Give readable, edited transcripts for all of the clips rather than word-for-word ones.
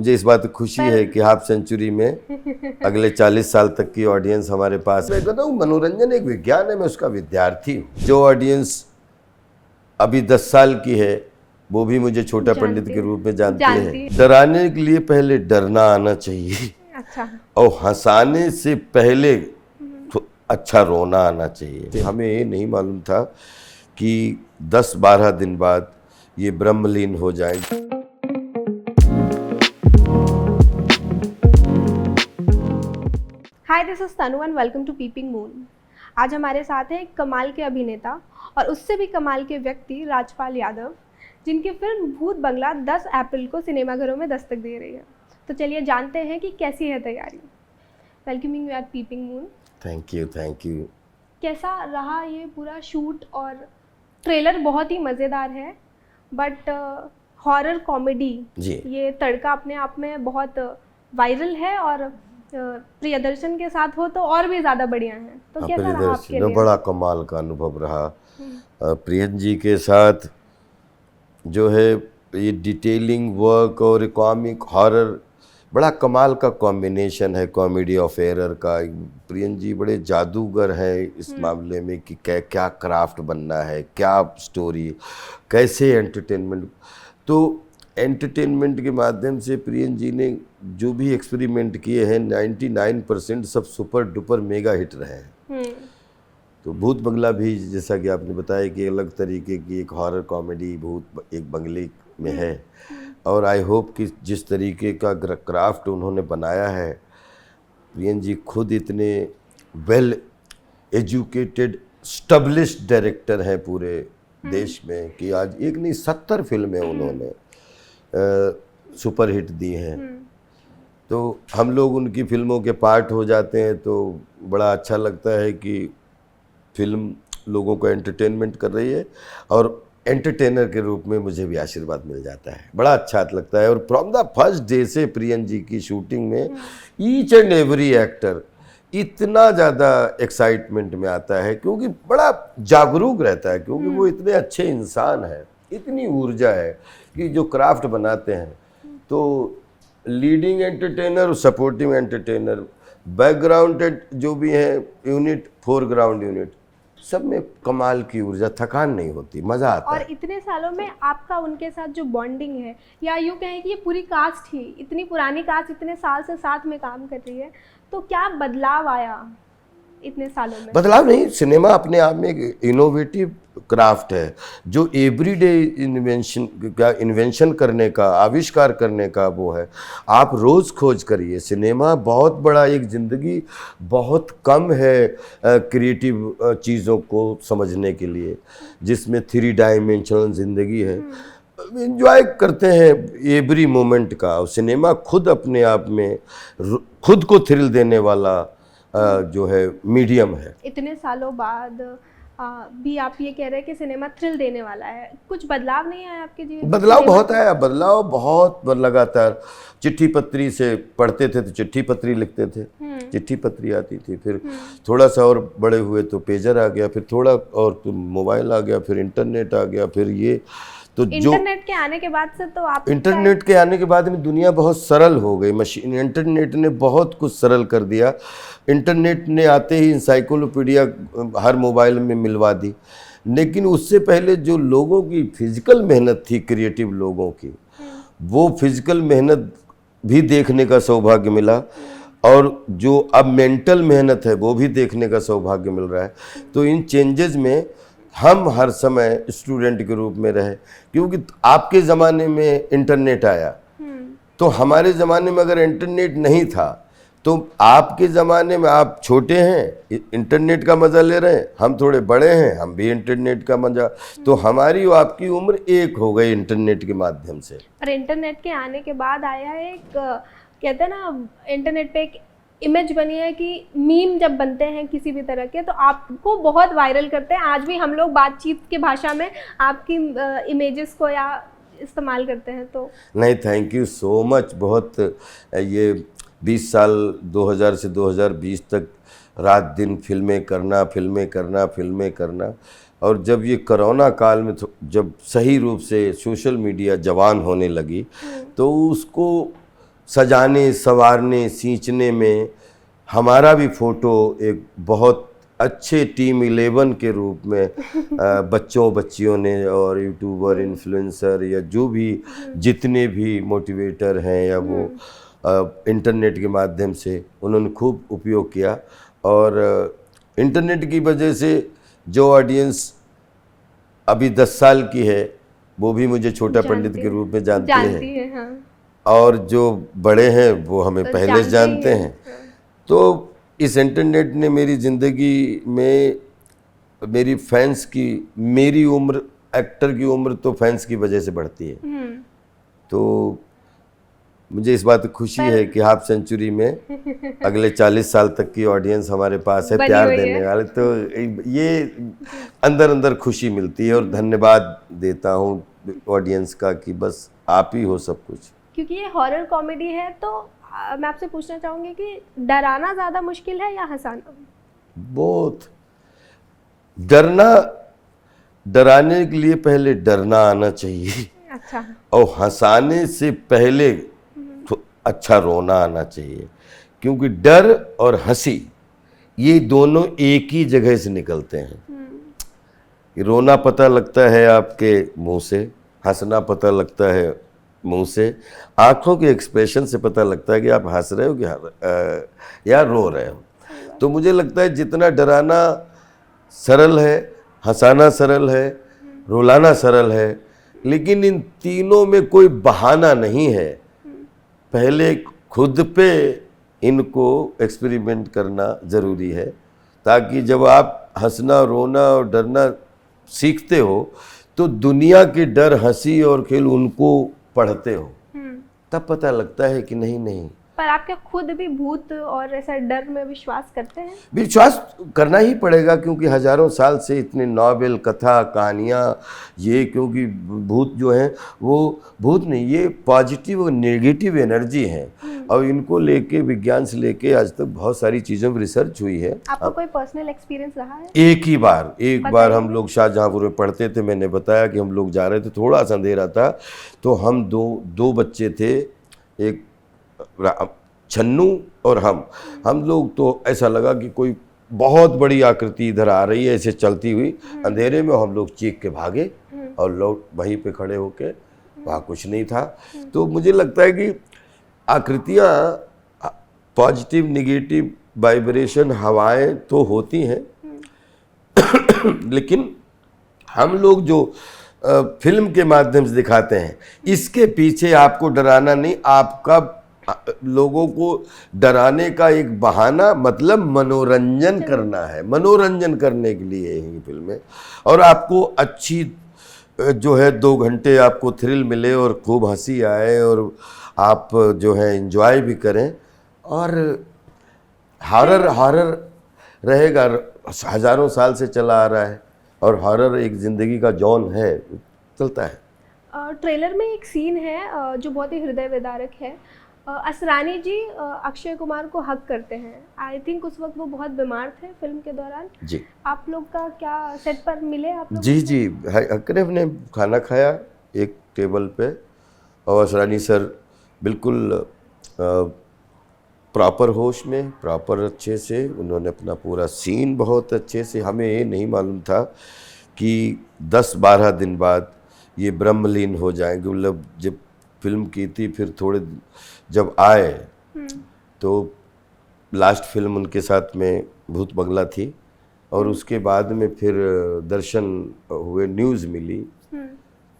मुझे इस बात की खुशी है कि हाफ सेंचुरी में अगले 40 साल तक की ऑडियंस हमारे पास। मैं कहता हूँ मनोरंजन एक विज्ञान है, मैं उसका विद्यार्थी हूँ। जो ऑडियंस अभी 10 साल की है वो भी मुझे छोटा पंडित के रूप में जानती है। डराने के लिए पहले डरना आना चाहिए। अच्छा। और हंसाने से पहले तो अच्छा रोना आना चाहिए। हमें ये नहीं मालूम था कि 10-12 दिन बाद ये ब्रह्मलीन हो जाएंगे। Hi, this is Tanu and welcome to Peeping Moon. आज हमारे साथ हैं एक कमाल के अभिनेता और उससे भी कमाल के व्यक्ति राजपाल यादव, जिनकी फिल्म भूत बंगला 10 अप्रैल को सिनेमाघरों में दस्तक दे रही है। तो चलिए जानते हैं कि कैसी है तैयारी। Welcoming you at peeping moon. Thank you, thank you. कैसा रहा ये पूरा शूट? और ट्रेलर बहुत ही मज़ेदार है, बट हॉरर कॉमेडी ये तड़का अपने आप में बहुत वायरल है, और प्रियदर्शन के साथ हो तो और भी ज़्यादा बढ़िया है। तो कैसा रहा आपके लिए? बड़ा कमाल का अनुभव रहा। प्रियन जी के साथ जो है ये डिटेलिंग वर्क और कॉमिक हॉरर बड़ा कमाल का कॉम्बिनेशन है, कॉमेडी ऑफ एरर का। प्रियन जी बड़े जादूगर हैं इस मामले में कि क्या क्राफ्ट बनना है, क्या स्टोरी, कैसे एंटरटेनमेंट। तो एंटरटेनमेंट के माध्यम से प्रियन जी ने जो भी एक्सपेरिमेंट किए हैं 99% सब सुपर डुपर मेगा हिट रहे हैं। तो भूत बंगला भी जैसा कि आपने बताया कि अलग तरीके की एक हॉरर कॉमेडी भूत एक बंगले में है। और आई होप कि जिस तरीके का क्राफ्ट उन्होंने बनाया है, प्रियन जी खुद इतने वेल एजुकेटेड स्टैब्लिश्ड डायरेक्टर हैं पूरे देश में कि आज एक नहीं 70 फिल्में उन्होंने सुपर हिट दी हैं। तो हम लोग उनकी फिल्मों के पार्ट हो जाते हैं तो बड़ा अच्छा लगता है कि फिल्म लोगों को एंटरटेनमेंट कर रही है, और एंटरटेनर के रूप में मुझे भी आशीर्वाद मिल जाता है। बड़ा अच्छा लगता है। और फ्रॉम द फर्स्ट डे से प्रियन जी की शूटिंग में ईच एंड एवरी एक्टर इतना ज़्यादा एक्साइटमेंट में आता है क्योंकि बड़ा जागरूक रहता है, क्योंकि वो इतने अच्छे इंसान हैं, इतनी ऊर्जा है कि जो क्राफ्ट बनाते हैं। तो लीडिंग एंटरटेनर और सपोर्टिव एंटरटेनर, बैकग्राउंड जो भी है यूनिट, फोरग्राउंड यूनिट, सब में कमाल की ऊर्जा, थकान नहीं होती, मज़ा आता है। और इतने सालों में आपका उनके साथ जो बॉन्डिंग है, या यूँ कहें कि ये पूरी कास्ट ही, इतनी पुरानी कास्ट इतने साल से साथ में काम कर रही है, तो क्या बदलाव आया इतने सालों में? बदलाव नहीं, सिनेमा अपने आप में एक इनोवेटिव क्राफ्ट है जो एवरीडे इन्वेंशन करने का, आविष्कार करने का वो है। आप रोज़ खोज करिए। सिनेमा बहुत बड़ा एक ज़िंदगी बहुत कम है क्रिएटिव चीज़ों को समझने के लिए, जिसमें 3 डायमेंशनल ज़िंदगी है। एंजॉय करते हैं एवरी मोमेंट का। सिनेमा खुद अपने आप में खुद को थ्रिल देने वाला जो है मीडियम है। इतने सालों बाद भी आप ये कह रहे हैं कि सिनेमा थ्रिल देने वाला है। कुछ बदलाव नहीं आया आपके जीवन में? बदलाव बहुत आया, बदलाव बहुत लगातार। चिट्ठी पत्री से पढ़ते थे तो चिट्ठी पत्री लिखते थे, चिट्ठी पत्री आती थी, फिर थोड़ा सा और बड़े हुए तो पेजर आ गया, फिर थोड़ा और तो मोबाइल आ गया, फिर इंटरनेट आ गया, फिर ये तो इंटरनेट के आने के बाद से तो आप इंटरनेट के आने के बाद में दुनिया बहुत सरल हो गई। मशीन इंटरनेट ने बहुत कुछ सरल कर दिया। इंटरनेट ने आते ही इंसाइक्लोपीडिया हर मोबाइल में मिलवा दी। लेकिन उससे पहले जो लोगों की फिजिकल मेहनत थी, क्रिएटिव लोगों की, वो फिजिकल मेहनत भी देखने का सौभाग्य मिला, और जो अब मेंटल मेहनत है वो भी देखने का सौभाग्य मिल रहा है। तो इन चेंजेस में हम हर समय स्टूडेंट के रूप में रहे, क्योंकि आपके ज़माने में इंटरनेट आया, तो हमारे ज़माने में अगर इंटरनेट नहीं था तो आपके ज़माने में आप छोटे हैं, इंटरनेट का मज़ा ले रहे हैं, हम थोड़े बड़े हैं, हम भी इंटरनेट का मज़ा, तो हमारी और आपकी उम्र एक हो गई इंटरनेट के माध्यम से। और इंटरनेट के आने के बाद आया है एक, कहते हैं ना, इंटरनेट पे एक इमेज बनी है कि मीम जब बनते हैं किसी भी तरह के तो आपको बहुत वायरल करते हैं। आज भी हम लोग बातचीत की भाषा में आपकी इमेजेस को या इस्तेमाल करते हैं। तो नहीं, थैंक यू सो मच। बहुत ये 20 साल 2000 से 2020 तक रात दिन फिल्में करना, और जब ये कोरोना काल में जब सही रूप से सोशल मीडिया जवान होने लगी तो उसको सजाने संवारने सींचने में हमारा भी फ़ोटो एक बहुत अच्छे टीम 11 के रूप में बच्चों बच्चियों ने और यूट्यूबर इन्फ्लुएंसर या जो भी जितने भी मोटिवेटर हैं या वो इंटरनेट के माध्यम से उन्होंने खूब उपयोग किया। और इंटरनेट की वजह से जो ऑडियंस अभी 10 साल की है वो भी मुझे छोटा पंडित के रूप में जानती है हाँ। और जो बड़े हैं वो हमें पहले से जानते हैं। तो इस इंटरनेट ने मेरी ज़िंदगी में मेरी फैंस की, मेरी उम्र, एक्टर की उम्र तो फैंस की वजह से बढ़ती है। तो मुझे इस बात की खुशी है कि हाफ सेंचुरी में अगले 40 साल तक की ऑडियंस हमारे पास है प्यार देने वाले। तो ये अंदर अंदर खुशी मिलती है और धन्यवाद देता हूँ ऑडियंस का कि बस आप ही हो सब कुछ। क्योंकि ये हॉरर कॉमेडी है तो मैं आपसे पूछना चाहूँगी कि डराना ज़्यादा मुश्किल है या हंसाना? बहुत। डराने के लिए पहले डरना आना चाहिए। अच्छा। और हंसाने से पहले तो अच्छा रोना आना चाहिए, क्योंकि डर और हंसी ये दोनों एक ही जगह से निकलते हैं। रोना पता लगता है आपके मुंह से, हंसना पता लगता है मुंह से, आंखों के एक्सप्रेशन से पता लगता है कि आप हंस रहे हो कि या रो रहे हो। तो मुझे लगता है जितना डराना सरल है, हंसाना सरल है, रुलाना सरल है, लेकिन इन तीनों में कोई बहाना नहीं है। पहले खुद पे इनको एक्सपेरिमेंट करना ज़रूरी है, ताकि जब आप हंसना, रोना और डरना सीखते हो तो दुनिया के डर, हंसी और खेल उनको पढ़ते हो, तब पता लगता है कि नहीं। पर आप क्या खुद भी भूत और ऐसा डर में विश्वास करते हैं? विश्वास करना ही पड़ेगा, क्योंकि हजारों साल से इतने नॉवेल, कथा, कहानियाँ ये, क्योंकि भूत जो हैं वो भूत नहीं, ये पॉजिटिव और नेगेटिव एनर्जी हैं और इनको लेके विज्ञान से लेके आज तक बहुत सारी चीज़ों पर रिसर्च हुई है। आपको कोई पर्सनल एक्सपीरियंस रहा है? एक बार हम लोग शाहजहाँपुर में पढ़ते थे, मैंने बताया कि हम लोग जा रहे थे, थोड़ा सा अंधेरा था, तो हम दो बच्चे थे, एक छन्नू और हम लोग, तो ऐसा लगा कि कोई बहुत बड़ी आकृति इधर आ रही है ऐसे चलती हुई अंधेरे में। हम लोग चीख के भागे और लोग वहीं पे खड़े होके, वहाँ कुछ नहीं था। तो मुझे लगता है कि आकृतियाँ पॉजिटिव निगेटिव वाइब्रेशन हवाएं तो होती हैं लेकिन हम लोग जो फिल्म के माध्यम से दिखाते हैं, इसके पीछे आपको डराना नहीं, आपका लोगों को डराने का एक बहाना, मतलब मनोरंजन करना है। मनोरंजन करने के लिए ही फिल्में, और आपको अच्छी जो है 2 घंटे आपको थ्रिल मिले और खूब हंसी आए और आप जो है एंजॉय भी करें। और हॉरर रहेगा, हजारों साल से चला आ रहा है और हॉरर एक ज़िंदगी का जॉन है, चलता है। ट्रेलर में एक सीन है जो बहुत ही हृदय विदारक है। असरानी जी अक्षय कुमार को हक करते हैं। आई थिंक उस वक्त वो बहुत बीमार थे फिल्म के दौरान। जी। आप लोग का क्या सेट पर मिले आप लोग? जी हकरे ने खाना खाया एक टेबल पे और असरानी सर बिल्कुल प्रॉपर होश में, प्रॉपर अच्छे से उन्होंने अपना पूरा सीन बहुत अच्छे से, हमें ये नहीं मालूम था कि 10-12 दिन बाद ये ब्रह्मलीन हो जाएंगे। मतलब जब फिल्म की थी, फिर थोड़े जब आए तो लास्ट फिल्म उनके साथ में भूत बंगला थी और उसके बाद में फिर दर्शन हुए, न्यूज़ मिली।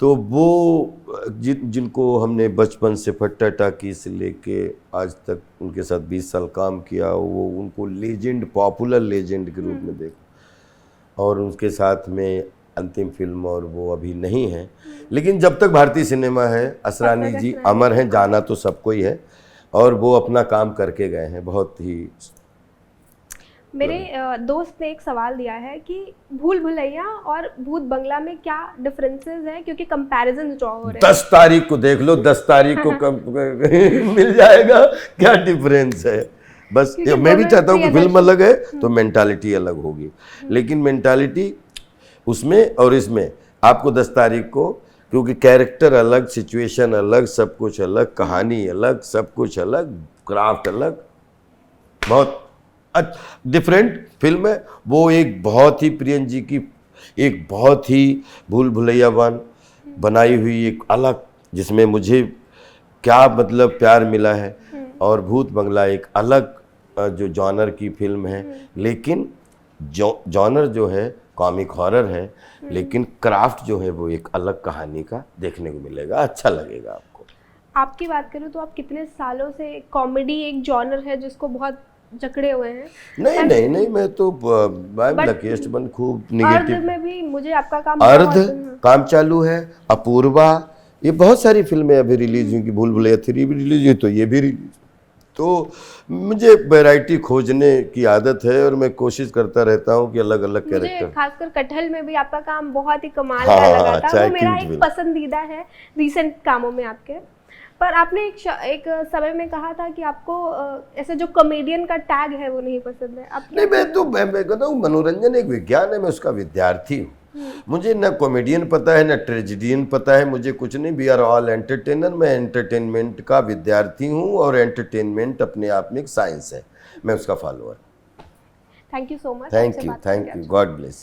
तो वो जिनको हमने बचपन से फट्टा टाकी से लेके आज तक उनके साथ 20 साल काम किया, वो उनको लेजेंड, पॉपुलर लेजेंड के रूप में देखा और उनके साथ में अंतिम फिल्म, और वो अभी नहीं है। लेकिन जब तक भारतीय सिनेमा है, असरानी जी अमर हैं, जाना तो सबको ही है और वो अपना काम करके गए हैं बहुत ही। मेरे दोस्त ने एक सवाल दिया है कि भूल भुलैया और भूत बंगला में क्या डिफरेंसेस हैं, क्योंकि कंपैरिजन जो हो रहे हैं। 10 तारीख को देख लो, 10 तारीख को मिल जाएगा क्या डिफरेंस है। बस मैं भी चाहता हूँ कि फिल्म अलग है तो मेंटालिटी अलग होगी, लेकिन मेंटालिटी उसमें और इसमें आपको 10 तारीख को क्योंकि कैरेक्टर अलग, सिचुएशन अलग, सब कुछ अलग, कहानी अलग, सब कुछ अलग, क्राफ्ट अलग, बहुत डिफरेंट फिल्म है वो। एक बहुत ही प्रियन जी की एक बहुत ही भूल भुलैया वन बनाई हुई एक अलग, जिसमें मुझे क्या मतलब प्यार मिला है, और भूत बंगला एक अलग जो जॉनर की फिल्म है, लेकिन जॉनर जो है कॉमिक हॉरर है, लेकिन क्राफ्ट जो है वो एक अलग कहानी का देखने को मिलेगा, अच्छा लगेगा आपको। आपकी बात करूँ तो आप कितने सालों से कॉमेडी एक जॉनर है जिसको बहुत जकड़े हुए हैं। नहीं, मैं तो But लकीस्ट बन खूब अर्ध निगेटिव। में भी मुझे आपका काम अर्ध बहुत काम चालू है, अपूर्वा, ये बहुत सारी फिल्में अभी रिलीज हुई, कि भूल भुलैया 3 भी रिलीज हुई, तो ये भी रिलीज। तो मुझे वैरायटी खोजने की आदत है और मैं कोशिश करता रहता हूँ कि अलग अलग मुझे कैरेक्टर। खासकर कटहल में भी आपका काम बहुत ही कमाल हाँ, का हाँ, लगा हाँ, था, चाहे वो मेरा cute एक film। पसंदीदा है रीसेंट कामों में आपके। पर आपने एक समय में कहा था कि आपको ऐसे जो कॉमेडियन का टैग है वो नहीं पसंद है। आप नहीं, मैं कहता हूँ मनोरंजन एक विज्ञान है, मैं उसका विद्यार्थी हूँ। मुझे ना कॉमेडियन पता है ना ट्रेजिडियन पता है, मुझे कुछ नहीं। We are all entertainer. मैं एंटरटेनमेंट का विद्यार्थी हूँ और एंटरटेनमेंट अपने आप में एक साइंस है, मैं उसका follower. Thank you so much. Thank you, God bless.